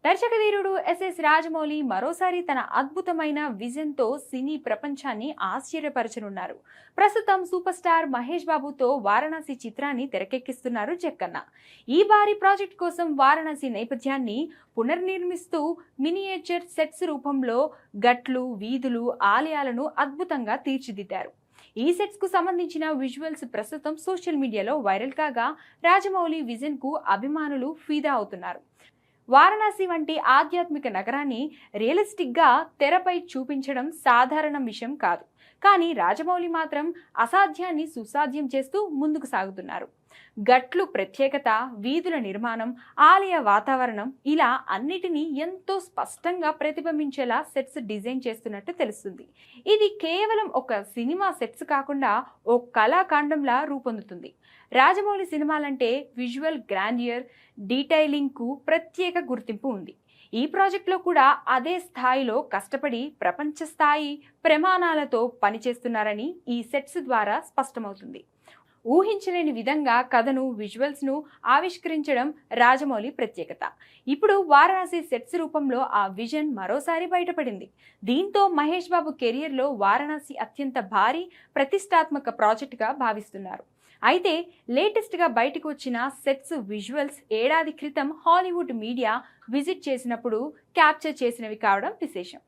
దర్శకధీరుడు SS Rajamouli మరోసారి తన అద్భుతమైన విజన్తో సినీ ప్రపంచాన్ని ఆశ్చర్యపరచనున్నారు. ప్రస్తుతం సూపర్ స్టార్ మహేష్ బాబుతో వారణాసి చిత్రాన్ని తెరకెక్కిస్తున్నారు జక్కన్న. ఈ భారీ ప్రాజెక్ట్ కోసం వారణాసి నేపథ్యాన్ని పునర్నిర్మిస్తూ మినియేచర్ సెట్స్ రూపంలో గట్లు, వీధులు, ఆలయాలను అద్భుతంగా తీర్చిదిద్దారు. ఈ సెట్స్ కు సంబంధించిన విజువల్స్ ప్రస్తుతం సోషల్ మీడియాలో వైరల్ కాగా రాజమౌళి విజన్ కు అభిమానులు ఫిదా అవుతున్నారు. వారణాసి వంటి ఆధ్యాత్మిక నగరాన్ని రియలిస్టిక్గా తెరపై చూపించడం సాధారణ విషయం కాదు. కానీ రాజమౌళి మాత్రం అసాధ్యాన్ని సుసాధ్యం చేస్తూ ముందుకు సాగుతున్నారు. గట్లు ప్రత్యేకత, వీధుల నిర్మాణం, ఆలయ వాతావరణం ఇలా అన్నిటినీ ఎంతో స్పష్టంగా ప్రతిబింబించేలా సెట్స్ డిజైన్ చేస్తున్నట్టు తెలుస్తుంది. ఇది కేవలం ఒక సినిమా సెట్స్ కాకుండా ఓ కళాఖండంలా రూపొందుతుంది. రాజమౌళి సినిమాలంటే విజువల్ గ్రాండియర్, డీటెయిలింగ్కు ప్రత్యేక గుర్తింపు ఉంది. ఈ ప్రాజెక్టులో కూడా అదే స్థాయిలో కష్టపడి ప్రపంచ స్థాయి ప్రమాణాలతో పనిచేస్తున్నారని ఈ సెట్స్ ద్వారా స్పష్టమవుతుంది. ఊహించలేని విధంగా కథను, విజువల్స్ను ఆవిష్కరించడం రాజమౌళి ప్రత్యేకత. ఇప్పుడు వారణాసి సెట్స్ రూపంలో ఆ విజన్ మరోసారి బయటపడింది. దీంతో మహేష్ బాబు కెరియర్లో వారణాసి అత్యంత భారీ, ప్రతిష్టాత్మక ప్రాజెక్టుగా భావిస్తున్నారు. అయితే లేటెస్ట్గా బయటకు వచ్చిన సెట్స్ విజువల్స్ ఏడాది క్రితం హాలీవుడ్ మీడియా విజిట్ చేసినప్పుడు క్యాప్చర్ చేసినవి కావడం విశేషం.